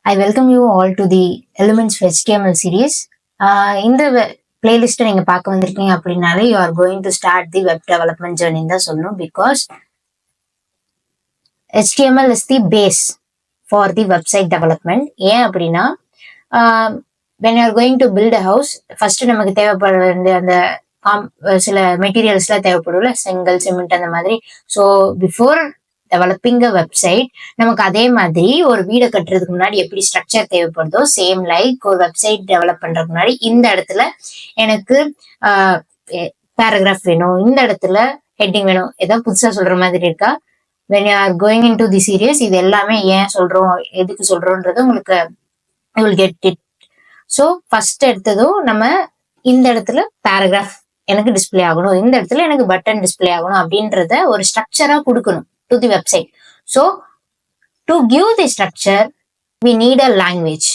I welcome you all to the Elements of HTML series. இந்த பிளேலிஸ்ட்டை நீங்கள் பார்க்க வந்திருக்கீங்க அப்படின்னாலே you are going to start the web development journey தான் சொல்லணும் because HTML is the base for the website development. ஏன் அப்படின்னா when you are going to build a house, first நமக்கு தேவைப்பட வேண்டிய அந்த சில மெட்டீரியல்ஸ்லாம் தேவைப்படும்ல, செங்கல், சிமெண்ட் அந்த மாதிரி. So before developing a website நமக்கு அதே மாதிரி ஒரு வீடை கட்டுறதுக்கு முன்னாடி எப்படி ஸ்ட்ரக்சர் தேவைப்படுதோ சேம் லைக் ஒரு வெப்சைட் டெவலப் பண்றதுக்கு முன்னாடி இந்த இடத்துல எனக்கு பேராகிராஃப் வேணும், இந்த இடத்துல ஹெட்டிங் வேணும், ஏதாவது புதுசா சொல்ற மாதிரி இருக்கா? when you are going into the series இது எல்லாமே ஏன் சொல்றோம், எதுக்கு சொல்றோன்றது உங்களுக்கு you will get it. So first எடுத்ததும் நம்ம இந்த இடத்துல பேராகிராஃப் எனக்கு டிஸ்பிளே ஆகணும், இந்த இடத்துல எனக்கு பட்டன் டிஸ்பிளே ஆகணும் அப்படின்றத ஒரு ஸ்ட்ரக்சரா கொடுக்கணும் to the website. So to give the structure we need a language.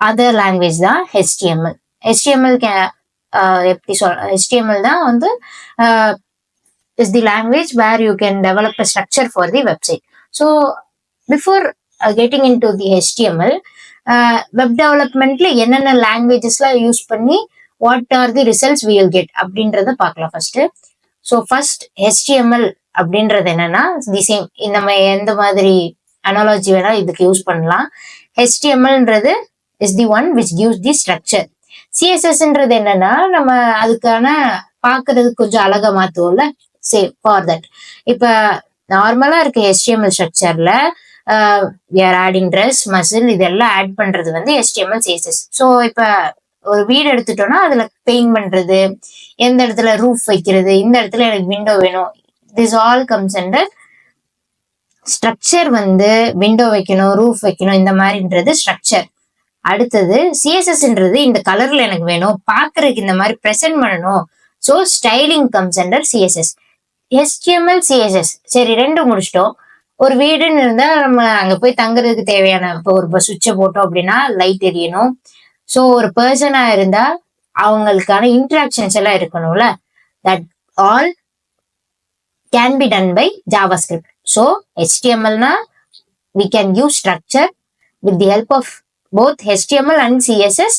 Other language தான் HTML. HTML எப்படி சொல்ற, HTML தான் வந்து is the language where you can develop a structure for the website. So before getting into the HTML, web developmentல என்னென்ன languagesலாம் use பண்ணி what are the results we will get அப்படின்றத பார்க்கலாம் first. So first HTML அப்படின்றது என்னன்னா the same, நம்ம எந்த மாதிரி analogy வேணா இதுக்கு யூஸ் பண்ணலாம். HTMLன்றது is the one which gives the structure. CSSன்றது என்னன்னா நம்ம அதுக்கான பார்க்கறதுக்கு கொஞ்சம் அழகா மாத்துவோம்ல, சேம் ஃபார் தட். இப்ப நார்மலா இருக்க HTML ஸ்ட்ரக்சர்ல we are adding dress, muscle இதெல்லாம் ஆட் பண்றது வந்து HTML CSS. ஸோ இப்ப ஒரு வீடு எடுத்துட்டோம்னா அதுல பெயிண்ட் பண்றது, எந்த இடத்துல ரூஃப் வைக்கிறது, இந்த இடத்துல எனக்கு விண்டோ வேணும், this all comes under structure. வந்து விண்டோ வைக்கணும், ரூஃப் வைக்கணும், இந்த மாதிரின்றது ஸ்ட்ரக்சர். அடுத்தது CSSன்றது இந்த கலர்ல எனக்கு வேணும், பாக்குறதுக்கு இந்த மாதிரி ப்ரெசென்ட் பண்ணணும், so styling comes under CSS. HTML CSS சரி ரெண்டு முடிச்சிட்டோம். ஒரு வீடுன்னு இருந்தா நம்ம அங்க போய் தங்குறதுக்கு தேவையான இப்போ ஒரு சுவிட்சை போட்டோம் அப்படின்னா லைட் எரியணும். ஸோ ஒரு பர்சனா இருந்தா அவங்களுக்கான இன்ட்ராக்ஷன்ஸ் எல்லாம் இருக்கணும்ல, that all can be done by JavaScript. So HTML na we can use structure with the help of both HTML and CSS.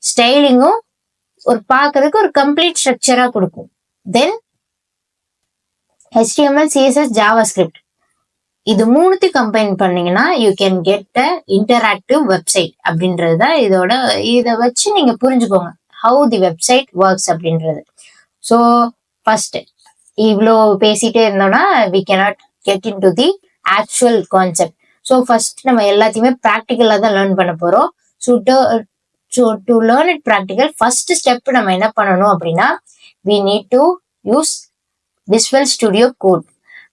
Styling ஒரு பார்க்கறதுக்கு ஒரு கம்ப்ளீட் ஸ்ட்ரக்சரா கொடுக்கும். தென் HTML CSS JavaScript இது மூணுத்தையும் கம்பைன் பண்ணீங்கன்னா you can get a interactive website அப்படின்றது தான் இதோட. இதை வச்சு நீங்க புரிஞ்சுக்கோங்க ஹவு தி வெப்சைட் ஒர்க்ஸ் அப்படின்றது. ஸோ ஃபர்ஸ்ட் இவ்வளோ பேசிட்டே இருந்தோம்னா we cannot get into the actual concept. So first நம்ம எல்லாத்தையுமே ப்ராக்டிக்கலாக தான் லேர்ன் பண்ண போறோம். So to learn it practical first step நம்ம என்ன பண்ணணும் அப்படின்னா we need to use Visual Studio Code.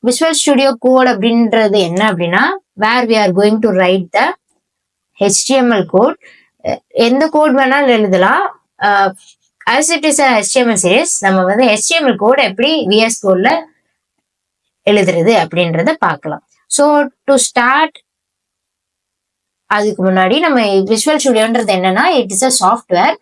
Visual Studio Code அப்படின்றது என்ன அப்படின்னா where we are going to write the HTML code. எந்த கோட் வேணாலும் எழுதலாம். as it is a HTML series நம்ம வந்து HTML கோட் எப்படி VS கோட்ல எழுதுறது அப்படின்றத பார்க்கலாம். ஸோ டு ஸ்டார்ட் அதுக்கு முன்னாடி நம்ம Visual Studioன்றது என்னன்னா இட் இஸ் அ சாஃப்ட்வேர்.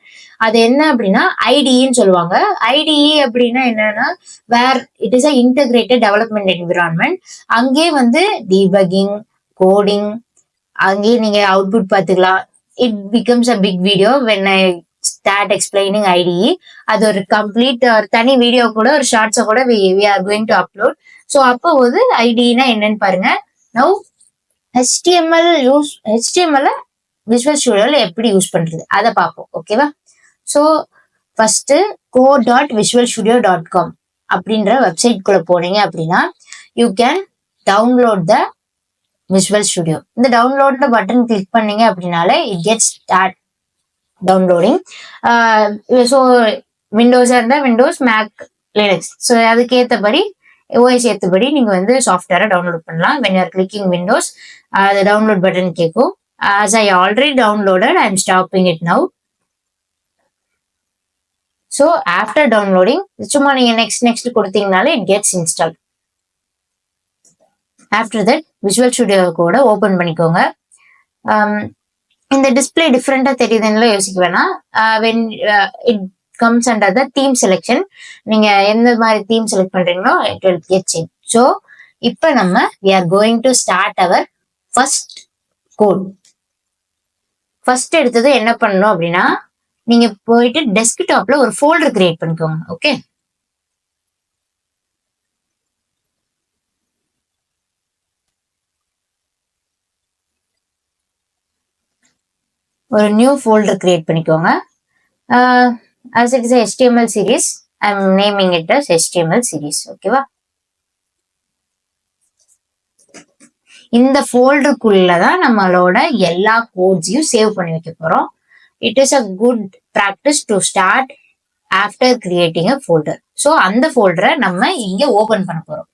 அது என்ன அப்படின்னா IDEன்னு சொல்லுவாங்க. IDE அப்படின்னா என்னன்னா where it is a integrated development environment. அங்கே வந்து டீபக்கிங், கோடிங், அங்கேயே நீங்க அவுட்புட் பார்த்துக்கலாம். It becomes a big video when I start explaining IDE. அது ஒரு கம்ப்ளீட் ஒரு தனி வீடியோ கூட ஒரு ஷார்ட்ஸை கூட we are going to upload. So அப்போ வந்து IDEனா என்னன்னு பாருங்க. நவ் HTML Visual Studioல எப்படி யூஸ் பண்றது அதை பார்ப்போம், ஓகேவா? ஸோ ஃபர்ஸ்ட் code.visualstudio.com அப்படின்ற வெப்சைட் குள்ள போனீங்க அப்படின்னா you can download the Visual Studio. இந்த டவுன்லோட்ல பட்டன் கிளிக் பண்ணீங்க அப்படின்னாலே it gets start downloading. So விண்டோஸா இருந்தா விண்டோஸ், மேக், லினக்ஸ், ஸோ அதுக்கு ஏற்றபடி OS ஏற்றபடி நீங்க வந்து சாஃப்ட்வேரை டவுன்லோட் பண்ணலாம். when you are clicking Windows அது டவுன்லோட் பட்டன் கேட்கும். as I already downloaded I am stopping it now. so after downloading சும்மா நீங்க நெக்ஸ்ட் கொடுத்தீங்கனாலே it gets installed. after that Visual Studio கூட ஓபன் பண்ணிக்கோங்க. இந்த டிஸ்பிளே டிஃப்ரெண்டா தெரியுதுன்னு யோசிக்க வேணாம். when it comes under the theme selection, நீங்க எந்த மாதிரி தீம் செலக்ட் பண்றீங்களோ it will get changed. so இப்போ நம்ம we are going to start our first code. First எடுத்தது என்ன பண்ணணும் அப்படின்னா, நீங்க போயிட்டு டெஸ்க்டாப்ல ஒரு ஃபோல்டர் கிரியேட் பண்ணிக்கோங்க. ஓகே, ஒரு நியூ ஃபோல்டர் கிரியேட் பண்ணிக்கோங்க. as it is a HTML series, I am naming it as HTML series. ஓகேவா? இந்த ஃபோல்டருக்குள்ள தான் நம்மளோட எல்லா கோட்ஸையும் சேவ் பண்ணி வைக்க போறோம். It is a good practice to start after creating a folder. So அந்த ஃபோல்டரை நம்ம இங்க ஓபன் பண்ண போறோம்.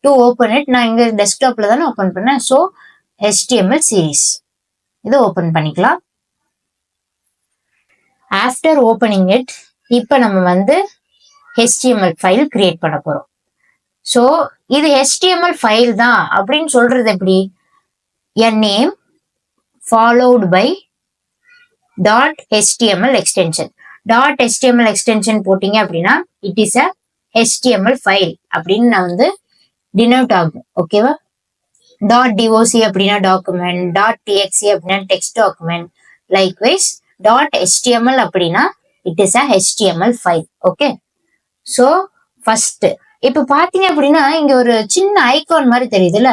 டு ஓபன் இட், நான் இங்க டெஸ்க்டாப்ல தானே ஓபன் பண்ணேன். ஸோ HTML சீரீஸ் இதை ஓபன் பண்ணிக்கலாம். ஆஃப்டர் ஓபனிங் இட், இப்போ நம்ம வந்து HTML ஃபைல் கிரியேட் பண்ண போறோம். ஸோ இது HTML ஃபைல் தான் அப்படின்னு சொல்றது எப்படி? a name followed by .html extension. .html extension போட்டீங்க அப்படின்னா it is a HTML file அப்படின்னு நான் வந்து டினோட் ஆகும். ஓகேவா? .doc அப்படின்னா டாக்குமெண்ட், .txt அப்படின்னா டெக்ஸ்ட் டாக்குமெண்ட், லைக்வைஸ் .html அப்படின்னா it is a HTML file. Okay, so first இப்போ பாத்தீங்க அப்படின்னா இங்க ஒரு சின்ன ஐகான் மாதிரி தெரியுதுல்ல,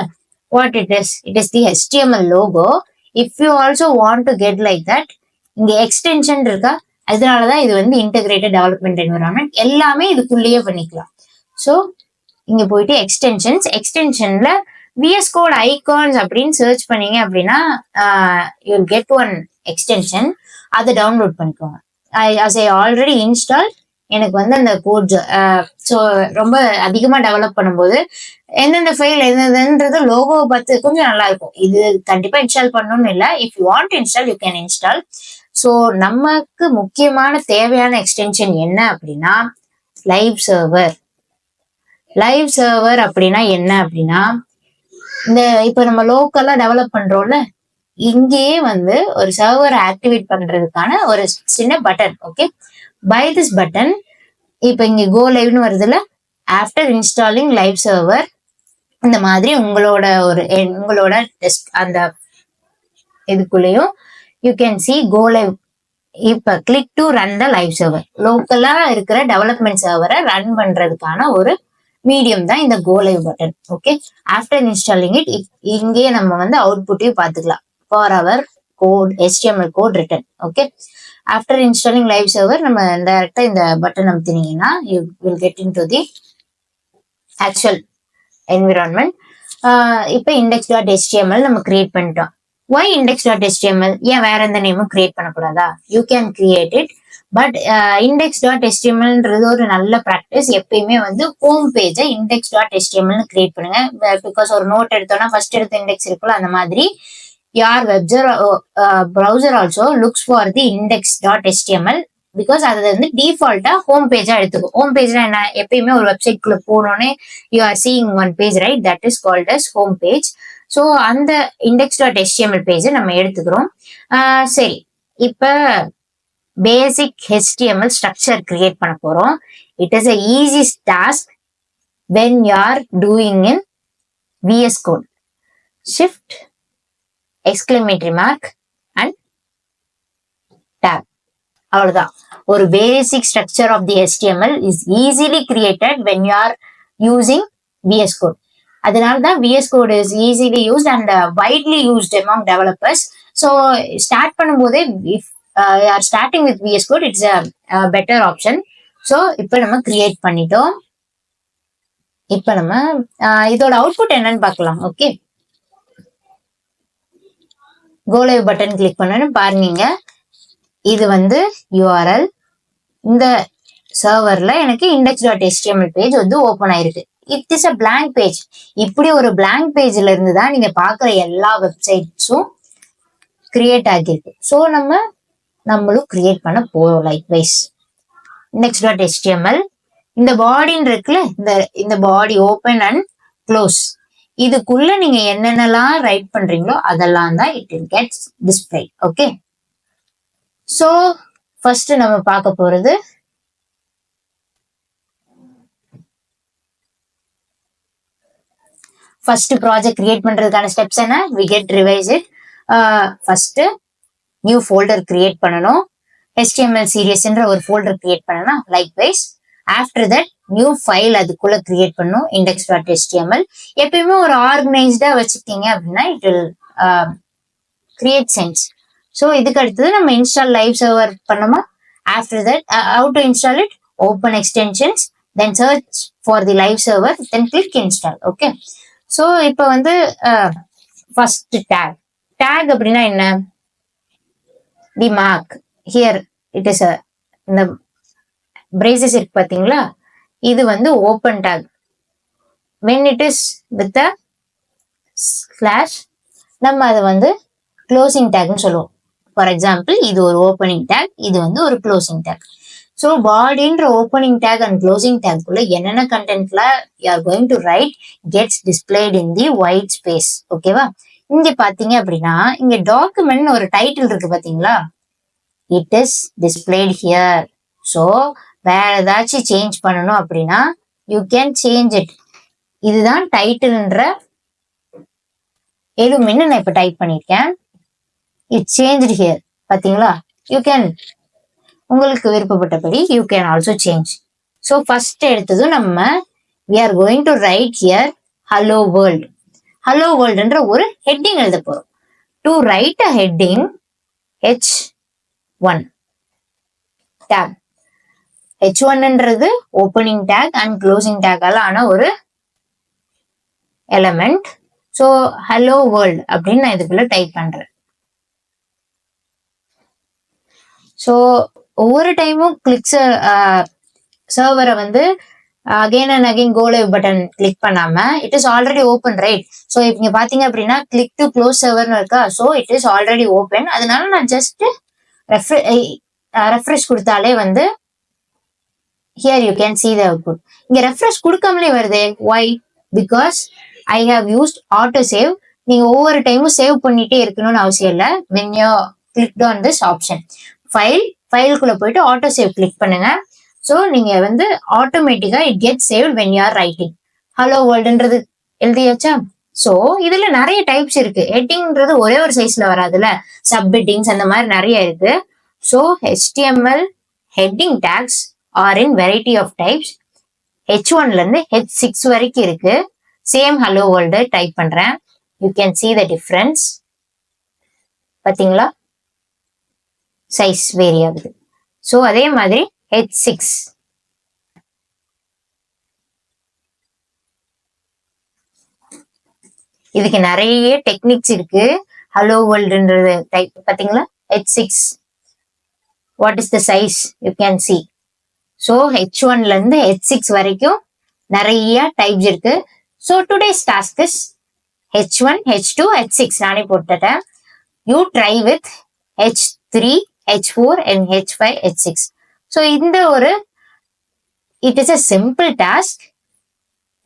what it is the HTML logo. If you also want to get like that, இங்க எக்ஸ்டென்ஷன் இருக்கா, அதனாலதான் இது வந்து இன்டகிரேட்டட் டெவலப்மெண்ட் என்விரான்மெண்ட், எல்லாமே இதுக்குள்ளேயே பண்ணிக்கலாம். ஸோ இங்க போயிட்டு எக்ஸ்டென்ஷன்ல VS Code ஐகான்ஸ் அப்படின்னு சர்ச் பண்ணீங்க அப்படின்னா யூ கெட் ஒன் எக்ஸ்டென்ஷன், அதை டவுன்லோட் பண்ணிக்கோங்க. as I already installed, எனக்கு வந்து அந்த கோட் ஸோ ரொம்ப அதிகமா டெவலப் பண்ணும்போது எந்தெந்த ஃபைல் எந்தெந்தன்றது லோகோவை பார்த்து கொஞ்சம் நல்லா இருக்கும். இது கண்டிப்பா இன்ஸ்டால் பண்ணணும்னு இல்லை. If you want to install you can install. So நமக்கு முக்கியமான தேவையான எக்ஸ்டென்ஷன் என்ன அப்படின்னா லைவ் சர்வர். லைவ் சர்வர் அப்படின்னா என்ன அப்படின்னா, இந்த இப்போ நம்ம லோக்கலா டெவலப் பண்றோம்ல, இங்கேயே வந்து ஒரு சர்வரை ஆக்டிவேட் பண்றதுக்கான ஒரு சின்ன button. Okay, by this button இப்போ இங்க கோ லைவ்னு வருதுல, ஆஃப்டர் இன்ஸ்டாலிங் லைவ் சர்வர், இந்த மாதிரி உங்களோட டெஸ்ட் அந்த இதுக்குள்ளேயும் you can see go live. இப்ப click to run the live server. லோக்கலா இருக்கிற டெவலப்மெண்ட் சர்வரை ரன் பண்றதுக்கான ஒரு மீடியம் தான் இந்த go live button. Okay, after installing it, இங்கேயே நம்ம வந்து அவுட்புட்டையும் பார்த்துக்கலாம். For our code HTML code written. Okay, after installing live server நம்ம டைரக்டா இந்த பட்டன் அமுத்தினீங்கன்னா you will get into the actual environment. இப்போ index.html நம்ம கிரியேட் பண்ணிட்டோம். Y index.html? ஏன் வேற எந்த நேமும் கிரியேட் பண்ணக்கூடாதா? You can create it, but index.htmlன்றது ஒரு நல்ல ப்ராக்டிஸ். எப்பயுமே வந்து ஹோம் பேஜை index.html கிரியேட் பண்ணுங்க. பிகாஸ் ஒரு நோட் எடுத்தோம்னா ஃபர்ஸ்ட் எடுத்த இண்டெக்ஸ் இருக்குல்ல, அந்த மாதிரி your browser also looks for the index.html because அது வந்து டிஃபால்ட்டா ஹோம் பேஜா எடுத்துக்கும். ஹோம் பேஜ்னா என்ன? எப்பயுமே ஒரு வெப்சைட் குள்ள போனோடனே you are seeing one page, right? That is called as home page. So அந்த index.html பேஜை நம்ம எடுத்துக்கிறோம். சரி, இப்ப பேசிக் HTML ஸ்ட்ரக்சர் கிரியேட் பண்ண போறோம். It is a easy task when you are doing in VS Code. Shift, exclamatory mark and tab. அவ்வளவுதான். ஒரு basic structure of the HTML is easily created when you are using VS Code. அதனாலதான் VS Code is easily used and widely used among developers. So start பண்ணும்போதே if you are starting with VS Code, it's a better option. So இப்போ நம்ம create பண்ணிட்டோம். இப்போ நம்ம இதோட output என்னன்னு பார்க்கலாம். Okay, go live button click பண்ணணும். பாருங்க, இது வந்து URL. இந்த சர்வர்ல எனக்கு index.html பேஜ் வந்து ஓபன் ஆயிருக்கு. It is a blank page. இப்படி ஒரு blank பேஜ்ல இருந்து தான் நீங்க பாக்குற எல்லா வெப்சைட்ஸும் கிரியேட் ஆகிருக்கு. ஸோ நம்மளும் கிரியேட் பண்ண போறோம். லைக்வைஸ் index.html, இந்த பாடின்னு இருக்குல்ல, இந்த பாடி ஓபன் அண்ட் க்ளோஸ், இதுக்குள்ள நீங்க என்னென்னலாம் ரைட் பண்றீங்களோ அதெல்லாம் தான் it will get display. Okay, so first நம்ம பார்க்க போறது ஃபர்ஸ்ட் ப்ராஜெக்ட் கிரியேட் பண்றதுக்கான ஸ்டெப்ஸ் என்ன? We get revise it. First new folder create பண்ணணும். HTML சீரியஸ்ன்ற ஒரு ஃபோல்டர் கிரியேட் பண்ணணும். Likewise after that new file அதுக்குள்ள கிரியேட் பண்ணும், index.html. எப்பயுமே ஒரு ஆர்கனைஸ்டா வச்சுக்கிட்டீங்க அப்படின்னா it will create sense. So இதுக்கு அடுத்தது நம்ம இன்ஸ்டால் லைவ் சர்வர் பண்ணோமா. After that how to install it, open extensions, then search for the live server, then click install. Okay. So இப்போ வந்து ஃபர்ஸ்ட் டேக் அப்படின்னா என்ன, the mark here it is இந்த braces இருக்கு பாத்தீங்களா, இது வந்து open tag. when it is with the slash நம்ம அதை வந்து க்ளோசிங் டேக்னு சொல்லுவோம். ஃபார் எக்ஸாம்பிள் இது ஒரு ஓப்பனிங் டேக், இது வந்து ஒரு க்ளோசிங் டேக். ஸோ பாடின்ற ஓப்பனிங் டேக் அண்ட் க்ளோசிங் டேக்குள்ள என்னென்ன கண்டென்ட்ல you are going to write gets displayed in the white space. ஓகேவா. இங்க பாத்தீங்க அப்படின்னா இங்க டாக்குமெண்ட் ஒரு டைட்டில் இருக்கு பாத்தீங்களா, it is displayed here. So வேற ஏதாச்சும் சேஞ்ச் பண்ணணும் அப்படின்னா யூ கேன் சேஞ்ச் இட். இதுதான் டைட்டில்ன்ற எலுமின்னு நான் இப்ப டைப் பண்ணிருக்கேன். இட் சேஞ்ச் ஹியர் பாத்தீங்களா. யூ கேன் உங்களுக்கு விருப்பப்பட்டபடி you can also change. So first எடுத்ததும் நம்ம we are going to write here hello world. hello worldன்ற ஒரு ஹெட்டிங் எழுத போறோம். To write a heading H1 tab. H1ன்றது ஓப்பனிங் டேக் அண்ட் க்ளோசிங் டேக்கால ஆன ஒரு எலமெண்ட். ஸோ ஹலோ வேர்ல்ட் அப்படின்னு நான் இதுக்குள்ள டைப் பண்றேன். ஸோ ஒவ்வொரு டைமும் கிளிக் சர்வரை வந்து again and again go live button click பண்ணாம it is already open right. So இப்போ நீங்க பாத்தீங்க அப்படின்னா கிளிக் டு க்ளோஸ் சர்வர்னு இருக்கா. So it is already open. அதனால நான் ஜஸ்ட் ரெஃப்ரெஷ் கொடுத்தாலே வந்து here you can see the output. இங்க ரெஃப்ரெஷ் கொடுக்காமலே வருதே. why? because I have used auto save. நீங்க ஒவ்வொரு டைமும் சேவ் பண்ணிட்டே இருக்கணும்னு அவசியம் இல்லை. when you clicked on this option ஃபைலுக்குள்ள போயிட்டு ஆட்டோ சேவ் கிளிக் பண்ணுங்க. ஸோ நீங்க வந்து ஆட்டோமேட்டிக்கா it get save when you are writing. Hello வேர்ல்டுன்றது எழுதியாச்சா. ஸோ இதுல நிறைய டைப்ஸ் இருக்கு. ஹெட்டிங்ன்றது ஒரே ஒரு சைஸ்ல வராதுல, சப் ஹெட்டிங்ஸ் அந்த மாதிரி நிறைய இருக்கு. So HTML heading tags are in variety of types. H1ல இருந்து H6 வரைக்கும் இருக்கு. சேம் ஹலோ வேர்ல்டு டைப் பண்றேன். You can see the difference. பாத்தீங்களா, சைஸ் வேரி ஆகுது. ஸோ அதே மாதிரி H6 இதுக்கு நிறைய டெக்னிக்ஸ் இருக்கு. ஹலோ வேர்ல்டுன்றது டைப் பாத்தீங்களா. H6 what is the size you can see. So H1ல இருந்து H6 வரைக்கும் நிறைய டைப்ஸ் இருக்கு. So today's task is H1, H2, H6 நானே போட்டுட்டேன். You try with H3, H4 and H5, H6. So இந்த ஒரு it is a simple task.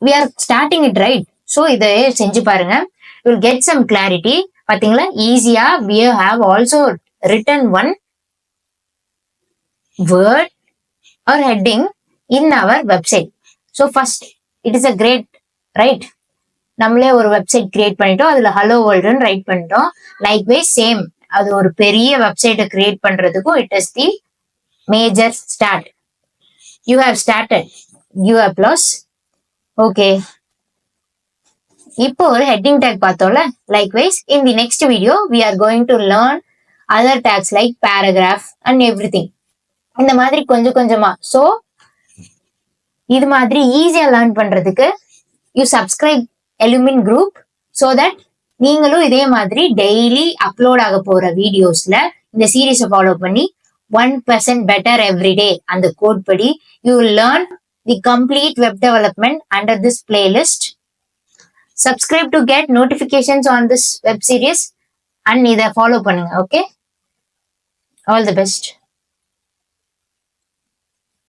We are starting it right. So இதை செஞ்சு பாருங்க. You will get some clarity. பாத்தீங்களா ஈஸியா we have also written one word or heading in our website. So first it is a great right. நம்மளே ஒரு website create பண்ணிட்டோம், அதுல hello வேர்ல்டுன்னு right பண்ணிட்டோம். லைக்வைஸ் சேம் அது ஒரு பெரிய வெப்சைட்டை கிரியேட் பண்றதுக்கும் it is the major start. You have started, you applause. Okay, இப்போ ஒரு ஹெட்டிங் டேக் பார்த்தோம்ல. Likewise in the next video we are going to learn other tags like paragraph and everything. இந்த மாதிரி கொஞ்சம் கொஞ்சமா. ஸோ இது மாதிரி ஈஸியா லேர்ன் பண்றதுக்கு you subscribe Elumin group so that நீங்களும் இதே மாதிரி டெய்லி அப்லோட் ஆக போற வீடியோஸ்ல இந்த சீரீஸை ஃபாலோ பண்ணி 1% பெட்டர் எவ்ரிடே அந்த கோட் படி you will learn the complete web development under this playlist. Subscribe to get notifications on this web series and இதை ஃபாலோ பண்ணுங்க. Okay, all the best.